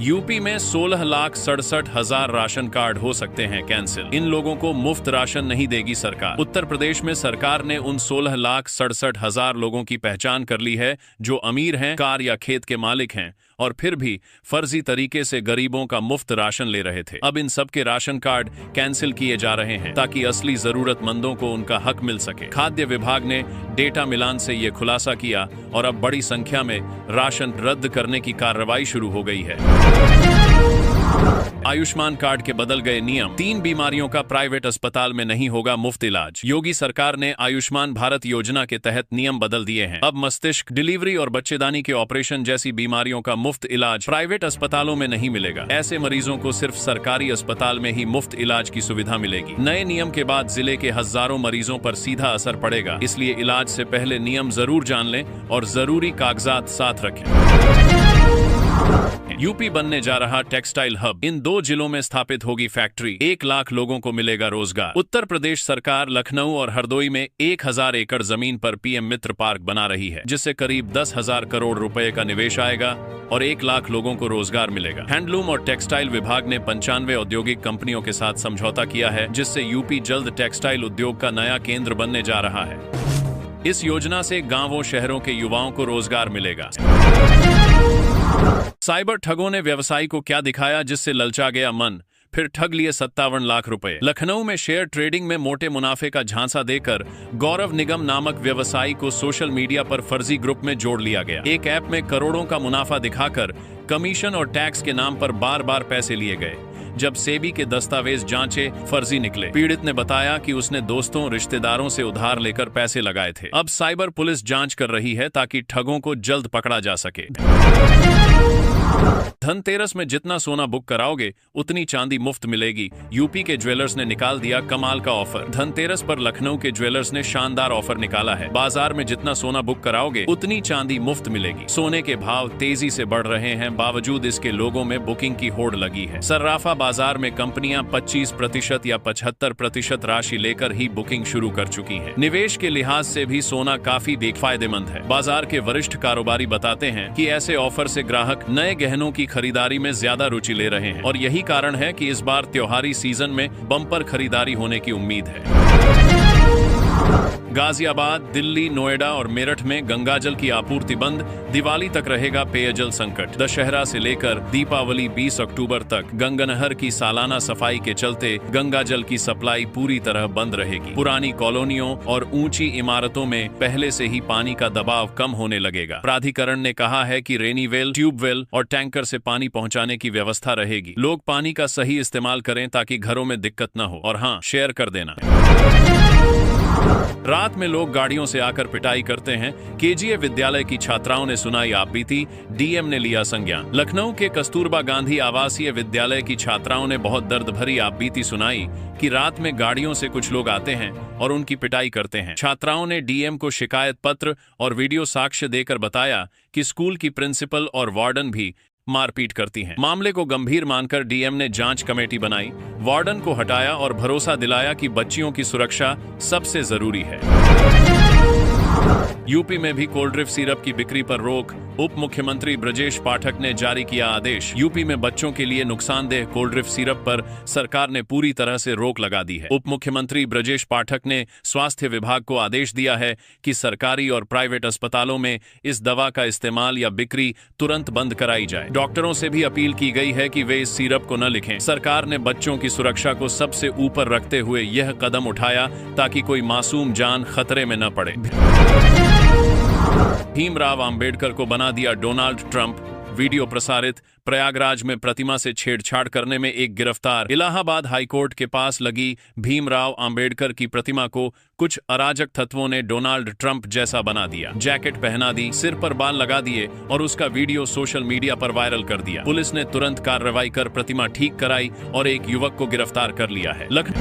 UP में 16,67,000 ration card हो सकते हैं कैंसिल। इन लोगों को मुफ्त राशन नहीं देगी सरकार। उत्तर प्रदेश में सरकार ने उन 16,67,000 लोगों की पहचान कर ली है जो अमीर हैं, कार या खेत के मालिक हैं और फिर भी फर्जी तरीके से गरीबों का मुफ्त राशन ले रहे थे। अब इन सब के राशन कार्ड कैंसिल किए जा रहे हैं ताकि असली जरूरतमंदों को उनका हक मिल सके। खाद्य विभाग ने डेटा मिलान से ये खुलासा किया और अब बड़ी संख्या में राशन रद्द करने की कार्रवाई शुरू हो गई है। आयुष्मान कार्ड के बदल गए नियम। 3 बीमारियों का प्राइवेट अस्पताल में नहीं होगा मुफ्त इलाज। योगी सरकार ने आयुष्मान भारत योजना के तहत नियम बदल दिए हैं। अब मस्तिष्क डिलीवरी और बच्चेदानी के ऑपरेशन जैसी बीमारियों का मुफ्त इलाज प्राइवेट अस्पतालों में नहीं मिलेगा। ऐसे मरीजों को सिर्फ सरकारी अस्पताल में ही मुफ्त इलाज की सुविधा मिलेगी। नए नियम के बाद जिले के हजारों मरीजों पर सीधा असर पड़ेगा, इसलिए इलाज से पहले नियम जरूर जान लें और जरूरी कागजात साथ रखें। यूपी बनने जा रहा टेक्सटाइल हब। इन 2 जिलों में स्थापित होगी फैक्ट्री। 1 लाख लोगों को मिलेगा रोजगार। उत्तर प्रदेश सरकार लखनऊ और हरदोई में 1,000 एकड़ जमीन पर पीएम मित्र पार्क बना रही है, जिससे करीब 10,000 करोड़ रुपए का निवेश आएगा और 1 लाख लोगों को रोजगार मिलेगा। हैंडलूम और टेक्सटाइल विभाग ने 95 औद्योगिक कंपनियों के साथ समझौता किया है, जिससे यूपी जल्द टेक्सटाइल उद्योग का नया केंद्र बनने जा रहा है। इस योजना से गांवों शहरों के युवाओं को रोजगार मिलेगा। साइबर ठगों ने व्यवसायी को क्या दिखाया जिससे ललचा गया मन, फिर ठग लिए 57 लाख रुपए। लखनऊ में शेयर ट्रेडिंग में मोटे मुनाफे का झांसा देकर गौरव निगम नामक व्यवसायी को सोशल मीडिया पर फर्जी ग्रुप में जोड़ लिया गया। एक ऐप में करोड़ों का मुनाफा दिखाकर कमीशन और टैक्स के नाम पर बार बार पैसे लिए गए। जब सेबी के दस्तावेज जांचे, फर्जी निकले। पीड़ित ने बताया कि उसने दोस्तों रिश्तेदारों से उधार लेकर पैसे लगाए थे। अब साइबर पुलिस जांच कर रही है ताकि ठगों को जल्द पकड़ा जा सके। धनतेरस में जितना सोना बुक कराओगे उतनी चांदी मुफ्त मिलेगी। यूपी के ज्वेलर्स ने निकाल दिया कमाल का ऑफर। धनतेरस पर लखनऊ के ज्वेलर्स ने शानदार ऑफर निकाला है। बाजार में जितना सोना बुक कराओगे उतनी चांदी मुफ्त मिलेगी। सोने के भाव तेजी से बढ़ रहे हैं, बावजूद इसके लोगों में बुकिंग की होड़ लगी है। सर्राफा बाजार में कंपनियां 25% या 75% राशि लेकर ही बुकिंग शुरू कर चुकी हैं। निवेश के लिहाज से भी सोना काफी फायदेमंद है। बाजार के वरिष्ठ कारोबारी बताते हैं कि ऐसे ऑफर से ग्राहक नए गहनों की खरीदारी में ज्यादा रुचि ले रहे हैं और यही कारण है कि इस बार त्योहारी सीजन में बम्पर खरीदारी होने की उम्मीद है। गाजियाबाद, दिल्ली, नोएडा और मेरठ में गंगाजल की आपूर्ति बंद। दिवाली तक रहेगा पेयजल संकट। दशहरा से लेकर दीपावली 20 अक्टूबर तक गंगानहर की सालाना सफाई के चलते गंगाजल की सप्लाई पूरी तरह बंद रहेगी। पुरानी कॉलोनियों और ऊंची इमारतों में पहले से ही पानी का दबाव कम होने लगेगा। प्राधिकरण ने कहा है कि रेनीवेल, ट्यूबवेल और टैंकर से पानी पहुंचाने की व्यवस्था रहेगी। लोग पानी का सही इस्तेमाल करें ताकि घरों में दिक्कत न हो। और हाँ, शेयर कर देना। रात में लोग गाड़ियों से आकर पिटाई करते हैं। केजीए विद्यालय की छात्राओं ने सुनाई आपबीती, डीएम ने लिया संज्ञान। लखनऊ के कस्तूरबा गांधी आवासीय विद्यालय की छात्राओं ने बहुत दर्द भरी आपबीती सुनाई कि रात में गाड़ियों से कुछ लोग आते हैं और उनकी पिटाई करते हैं। छात्राओं ने डीएम को शिकायत पत्र और वीडियो साक्ष्य देकर बताया कि स्कूल की प्रिंसिपल और वार्डन भी मारपीट करती हैं। मामले को गंभीर मानकर डीएम ने जांच कमेटी बनाई, वार्डन को हटाया और भरोसा दिलाया कि बच्चियों की सुरक्षा सबसे जरूरी है। यूपी में भी कोल्ड ड्रिंक सिरप की बिक्री पर रोक। उप मुख्यमंत्री ब्रजेश पाठक ने जारी किया आदेश। यूपी में बच्चों के लिए नुकसानदेह कोल्ड ड्रिंक सिरप पर सरकार ने पूरी तरह से रोक लगा दी है। उप मुख्यमंत्री ब्रजेश पाठक ने स्वास्थ्य विभाग को आदेश दिया है कि सरकारी और प्राइवेट अस्पतालों में इस दवा का इस्तेमाल या बिक्री तुरंत बंद कराई जाए। डॉक्टरों से भी अपील की गई है कि वे इस सिरप को न लिखें। सरकार ने बच्चों की सुरक्षा को सबसे ऊपर रखते हुए यह कदम उठाया ताकि कोई मासूम जान खतरे में न पड़े। भीमराव अंबेडकर को बना दिया डोनाल्ड ट्रंप। वीडियो प्रसारित। प्रयागराज में प्रतिमा से छेड़छाड़ करने में एक गिरफ्तार। इलाहाबाद हाईकोर्ट के पास लगी भीमराव अंबेडकर की प्रतिमा को कुछ अराजक तत्वों ने डोनाल्ड ट्रंप जैसा बना दिया। जैकेट पहना दी, सिर पर बाल लगा दिए और उसका वीडियो सोशल मीडिया पर वायरल कर दिया। पुलिस ने तुरंत कार्रवाई कर प्रतिमा ठीक कराई और एक युवक को गिरफ्तार कर लिया है। लखनऊ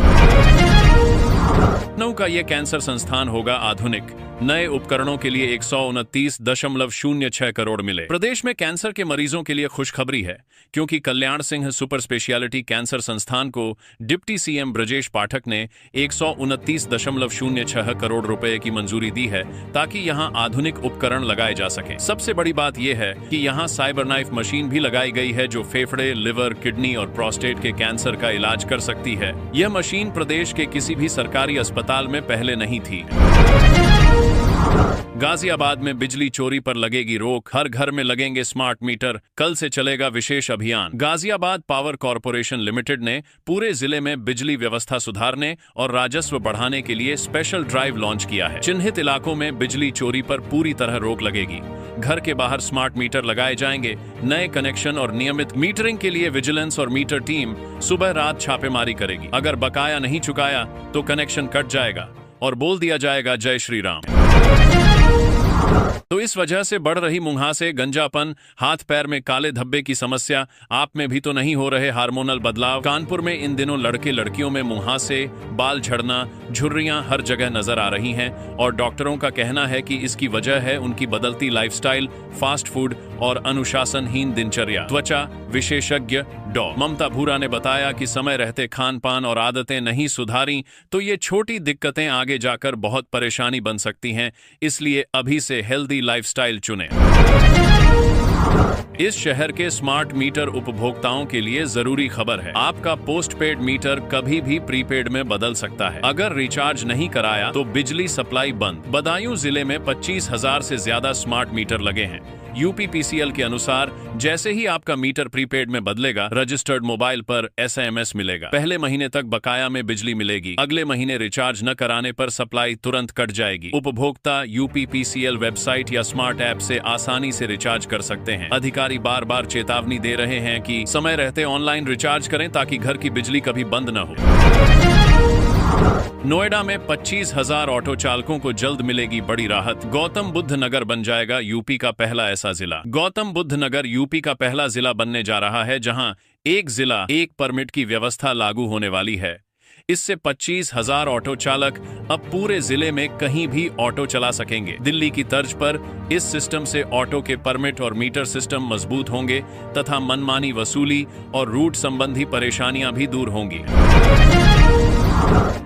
का यह कैंसर संस्थान होगा आधुनिक। नए उपकरणों के लिए 129.06 करोड़ मिले। प्रदेश में कैंसर के मरीजों के लिए खुशखबरी है, क्योंकि Kalyan Singh super speciality cancer संस्थान को डिप्टी सीएम ब्रजेश पाठक ने 129.06 करोड़ रुपए की मंजूरी दी है, ताकि यहां आधुनिक उपकरण लगाए जा सकें। सबसे बड़ी बात यह है कि यहां साइबर नाइफ मशीन भी लगाई गई है, जो फेफड़े, लिवर, किडनी और प्रोस्टेट के कैंसर का इलाज कर सकती है। यह मशीन प्रदेश के किसी भी सरकारी अस्पताल में पहले नहीं थी। गाजियाबाद में बिजली चोरी पर लगेगी रोक, हर घर में लगेंगे स्मार्ट मीटर, कल से चलेगा विशेष अभियान। गाजियाबाद पावर कॉरपोरेशन लिमिटेड ने पूरे जिले में बिजली व्यवस्था सुधारने और राजस्व बढ़ाने के लिए स्पेशल ड्राइव लॉन्च किया है। चिन्हित इलाकों में बिजली चोरी पर पूरी तरह रोक लगेगी। घर के बाहर स्मार्ट मीटर लगाए जाएंगे। नए कनेक्शन और नियमित मीटरिंग के लिए विजिलेंस और मीटर टीम सुबह रात छापेमारी करेगी। अगर बकाया नहीं चुकाया तो कनेक्शन कट जाएगा और बोल दिया जाएगा जय श्री राम। तो इस वजह से बढ़ रही मुंहासे, गंजापन, हाथ पैर में काले धब्बे की समस्या, आप में भी तो नहीं हो रहे हार्मोनल बदलाव? कानपुर में इन दिनों लड़के लड़कियों में मुंहासे, बाल झड़ना, झुर्रियां हर जगह नजर आ रही हैं और डॉक्टरों का कहना है कि इसकी वजह है उनकी बदलती लाइफस्टाइल, फास्ट फूड और अनुशासनहीन दिनचर्या। त्वचा विशेषज्ञ डॉ. ममता भूरा ने बताया कि समय रहते खान पान और आदतें नहीं सुधारी तो ये छोटी दिक्कतें आगे जाकर बहुत परेशानी बन सकती हैं, इसलिए अभी से हेल्दी लाइफस्टाइल चुनें। इस शहर के स्मार्ट मीटर उपभोक्ताओं के लिए जरूरी खबर है। आपका पोस्टपेड मीटर कभी भी प्रीपेड में बदल सकता है। अगर रिचार्ज नहीं कराया तो बिजली सप्लाई बंद। बदायूं जिले में 25,000 से ज्यादा स्मार्ट मीटर लगे हैं। यूपीपीसीएल के अनुसार जैसे ही आपका मीटर प्रीपेड में बदलेगा, रजिस्टर्ड मोबाइल पर एसएमएस मिलेगा। पहले महीने तक बकाया में बिजली मिलेगी। अगले महीने रिचार्ज न कराने पर सप्लाई तुरंत कट जाएगी। उपभोक्ता यूपीपीसीएल वेबसाइट या स्मार्ट ऐप से आसानी से रिचार्ज कर सकते हैं। अधिकारी बार बार चेतावनी दे रहे हैं कि समय रहते ऑनलाइन रिचार्ज करें ताकि घर की बिजली कभी बंद न हो। नोएडा में 25,000 ऑटो चालकों को जल्द मिलेगी बड़ी राहत। गौतम बुद्ध नगर बन जाएगा यूपी का पहला ऐसा जिला। गौतम बुद्ध नगर यूपी का पहला जिला बनने जा रहा है, जहां एक जिला एक परमिट की व्यवस्था लागू होने वाली है। इससे 25,000 ऑटो चालक अब पूरे जिले में कहीं भी ऑटो चला सकेंगे। दिल्ली की तर्ज पर इस सिस्टम से ऑटो के परमिट और मीटर सिस्टम मजबूत होंगे तथा मनमानी वसूली और रूट संबंधी परेशानियां भी दूर होंगी।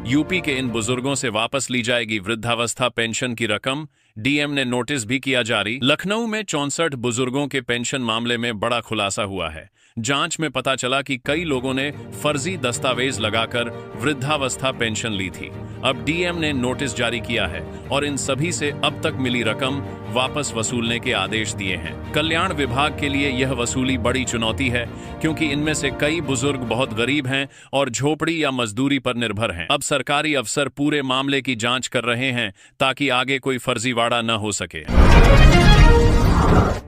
यूपी के इन बुजुर्गों से वापस ली जाएगी वृद्धावस्था पेंशन की रकम। डीएम ने नोटिस भी किया जारी। लखनऊ में 64 बुजुर्गों के पेंशन मामले में बड़ा खुलासा हुआ है। जांच में पता चला कि कई लोगों ने फर्जी दस्तावेज लगाकर वृद्धावस्था पेंशन ली थी। अब डीएम ने नोटिस जारी किया है और इन सभी से अब तक मिली रकम वापस वसूलने के आदेश दिए हैं। कल्याण विभाग के लिए यह वसूली बड़ी चुनौती है, क्योंकि इनमें से कई बुजुर्ग बहुत गरीब हैं और झोपड़ी या मजदूरी पर निर्भर हैं। अब सरकारी अफसर पूरे मामले की जांच कर रहे हैं ताकि आगे कोई फर्जीवाड़ा न हो सके।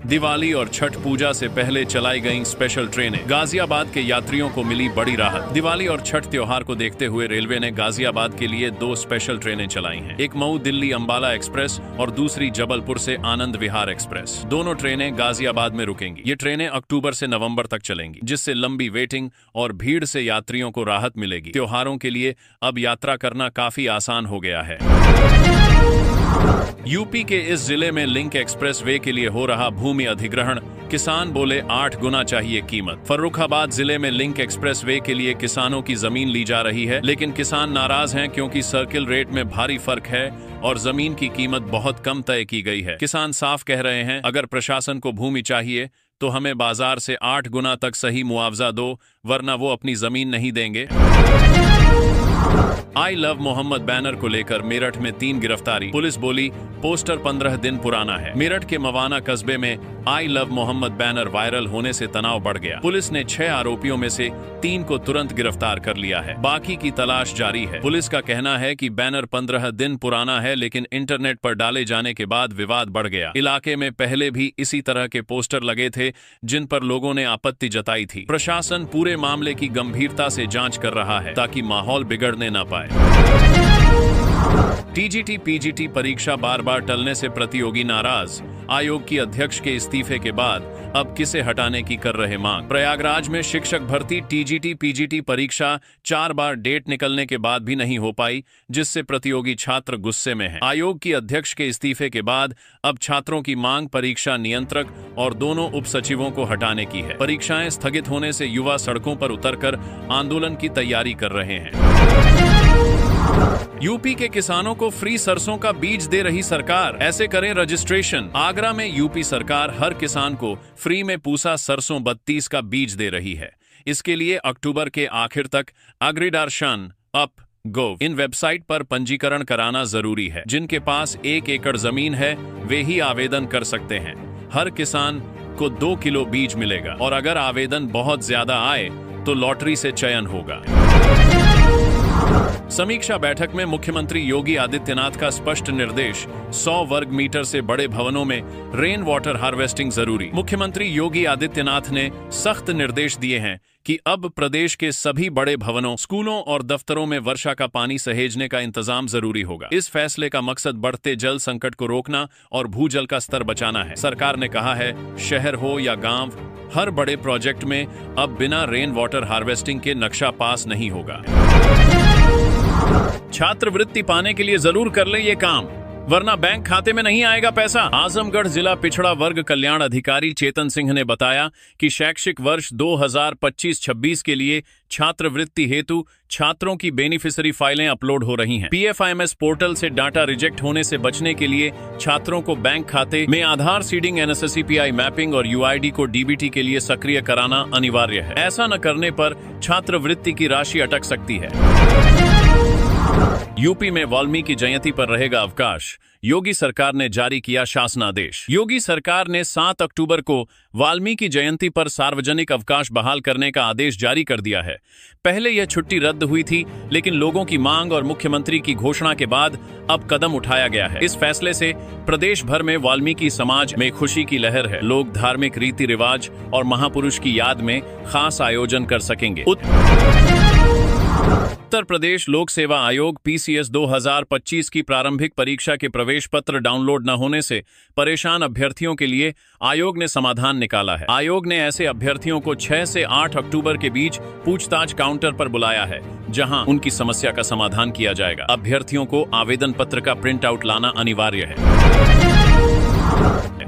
दिवाली और छठ पूजा से पहले चलाई गई स्पेशल ट्रेनें। गाजियाबाद के यात्रियों को मिली बड़ी राहत। दिवाली और छठ त्योहार को देखते हुए रेलवे ने गाजियाबाद के लिए 2 स्पेशल ट्रेनें चलाई हैं। एक मऊ दिल्ली अंबाला एक्सप्रेस और दूसरी जबलपुर से आनंद विहार एक्सप्रेस। दोनों ट्रेनें गाजियाबाद में रुकेंगी। ये ट्रेनें अक्टूबर से नवंबर तक चलेंगी, जिससे लंबी वेटिंग और भीड़ से यात्रियों को राहत मिलेगी। त्योहारों के लिए अब यात्रा करना काफी आसान हो गया है। यूपी के इस जिले में लिंक एक्सप्रेस वे के लिए हो रहा भूमि अधिग्रहण। किसान बोले 8 गुना चाहिए कीमत। फर्रुखाबाद जिले में लिंक एक्सप्रेस वे के लिए किसानों की जमीन ली जा रही है, लेकिन किसान नाराज हैं क्योंकि सर्किल रेट में भारी फर्क है और जमीन की कीमत बहुत कम तय की गई है। किसान साफ कह रहे हैं, अगर प्रशासन को भूमि चाहिए तो हमें बाजार से 8 गुना तक सही मुआवजा दो, वरना वो अपनी जमीन नहीं देंगे। आई लव मोहम्मद बैनर को लेकर मेरठ में 3 गिरफ्तारी। पुलिस बोली, पोस्टर 15 दिन पुराना है। मेरठ के मवाना कस्बे में I love Muhammad banner viral होने से तनाव बढ़ गया। पुलिस ने 6 आरोपियों में से 3 को तुरंत गिरफ्तार कर लिया है। बाकी की तलाश जारी है। पुलिस का कहना है कि बैनर 15 दिन पुराना है, लेकिन इंटरनेट पर डाले जाने के बाद विवाद बढ़ गया। इलाके में पहले भी इसी तरह के पोस्टर लगे थे, जिन पर लोगों ने आपत्ति जताई थी। प्रशासन पूरे मामले की गंभीरता से जांच कर रहा है ताकि माहौल बिगड़ने न पाए। टीजीटी पीजीटी परीक्षा बार बार टलने से प्रतियोगी नाराज। आयोग की अध्यक्ष के इस्तीफे के बाद अब किसे हटाने की कर रहे मांग। प्रयागराज में शिक्षक भर्ती टीजीटी पीजीटी परीक्षा 4 बार डेट निकलने के बाद भी नहीं हो पाई, जिससे प्रतियोगी छात्र गुस्से में हैं। आयोग की अध्यक्ष के इस्तीफे के बाद अब छात्रों की मांग परीक्षा नियंत्रक और दोनों उप सचिवों को हटाने की है। परीक्षाएं स्थगित होने से युवा सड़कों पर उतरकर आंदोलन की तैयारी कर रहे हैं। यूपी के किसानों को फ्री सरसों का बीज दे रही सरकार, ऐसे करें रजिस्ट्रेशन। आगरा में यूपी सरकार हर किसान को फ्री में पूसा सरसों 32 का बीज दे रही है। इसके लिए अक्टूबर के आखिर तक एग्रीडर्शन गov इन वेबसाइट पर पंजीकरण कराना जरूरी है। जिनके पास 1 एकड़ जमीन है वे ही आवेदन कर सकते हैं। हर किसान को 2 किलो बीज मिलेगा और अगर आवेदन बहुत ज्यादा आए तो लॉटरी से चयन होगा। समीक्षा बैठक में मुख्यमंत्री योगी आदित्यनाथ का स्पष्ट निर्देश, 100 वर्ग मीटर से बड़े भवनों में रेन वाटर हार्वेस्टिंग जरूरी। मुख्यमंत्री योगी आदित्यनाथ ने सख्त निर्देश दिए हैं कि अब प्रदेश के सभी बड़े भवनों, स्कूलों और दफ्तरों में वर्षा का पानी सहेजने का इंतजाम जरूरी होगा। इस फैसले का मकसद बढ़ते जल संकट को रोकना और भूजल का स्तर बचाना है। सरकार ने कहा है, शहर हो या गांव, हर बड़े प्रोजेक्ट में अब बिना रेन वाटर हार्वेस्टिंग के नक्शा पास नहीं होगा। छात्रवृत्ति पाने के लिए जरूर कर ले ये काम, वरना बैंक खाते में नहीं आएगा पैसा। आजमगढ़ जिला पिछड़ा वर्ग कल्याण अधिकारी चेतन सिंह ने बताया कि शैक्षिक वर्ष 2025-26 के लिए छात्रवृत्ति हेतु छात्रों की बेनिफिशियरी फाइलें अपलोड हो रही हैं। पीएफआईएमएस पोर्टल से डाटा रिजेक्ट होने से बचने के लिए छात्रों को बैंक खाते में आधार सीडिंग, एनएसएससीपीआई मैपिंग और यूआईडी को डीबीटी के लिए सक्रिय कराना अनिवार्य है। ऐसा न करने पर छात्रवृत्ति की राशि अटक सकती है। यूपी में वाल्मीकि जयंती पर रहेगा अवकाश, योगी सरकार ने जारी किया शासनादेश। योगी सरकार ने 7 अक्टूबर को वाल्मीकि जयंती पर सार्वजनिक अवकाश बहाल करने का आदेश जारी कर दिया है। पहले यह छुट्टी रद्द हुई थी, लेकिन लोगों की मांग और मुख्यमंत्री की घोषणा के बाद अब कदम उठाया गया है। इस फैसले से प्रदेश भर में वाल्मीकि समाज में खुशी की लहर है। लोग धार्मिक रीति रिवाज और महापुरुष की याद में खास आयोजन कर सकेंगे। उत्तर प्रदेश लोक सेवा आयोग पीसीएस 2025 की प्रारंभिक परीक्षा के प्रवेश पत्र डाउनलोड न होने से परेशान अभ्यर्थियों के लिए आयोग ने समाधान निकाला है। आयोग ने ऐसे अभ्यर्थियों को 6 से 8 अक्टूबर के बीच पूछताछ काउंटर पर बुलाया है, जहां उनकी समस्या का समाधान किया जाएगा। अभ्यर्थियों को आवेदन पत्र का प्रिंट आउट लाना अनिवार्य है।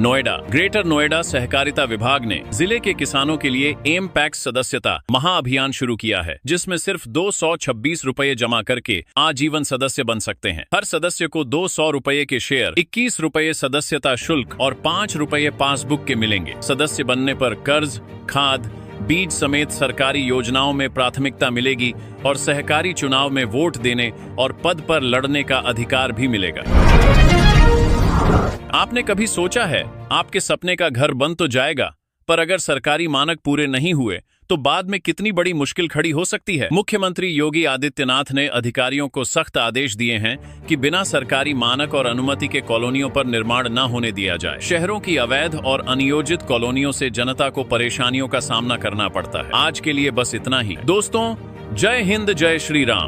नोएडा, ग्रेटर नोएडा सहकारिता विभाग ने जिले के किसानों के लिए एम पैक्स सदस्यता महाअभियान शुरू किया है, जिसमें सिर्फ 226 रुपये जमा करके आजीवन सदस्य बन सकते हैं। हर सदस्य को 200 रुपये के शेयर, 21 रुपये सदस्यता शुल्क और 5 रुपये पासबुक के मिलेंगे। सदस्य बनने पर कर्ज, खाद, बीज समेत सरकारी योजनाओं में प्राथमिकता मिलेगी और सहकारी चुनाव में वोट देने और पद पर लड़ने का अधिकार भी मिलेगा। आपने कभी सोचा है, आपके सपने का घर बन तो जाएगा, पर अगर सरकारी मानक पूरे नहीं हुए तो बाद में कितनी बड़ी मुश्किल खड़ी हो सकती है। मुख्यमंत्री योगी आदित्यनाथ ने अधिकारियों को सख्त आदेश दिए हैं कि बिना सरकारी मानक और अनुमति के कॉलोनियों पर निर्माण न होने दिया जाए। शहरों की अवैध और अनियोजित कॉलोनियों से जनता को परेशानियों का सामना करना पड़ता है। आज के लिए बस इतना ही दोस्तों। जय हिंद, जय श्री राम।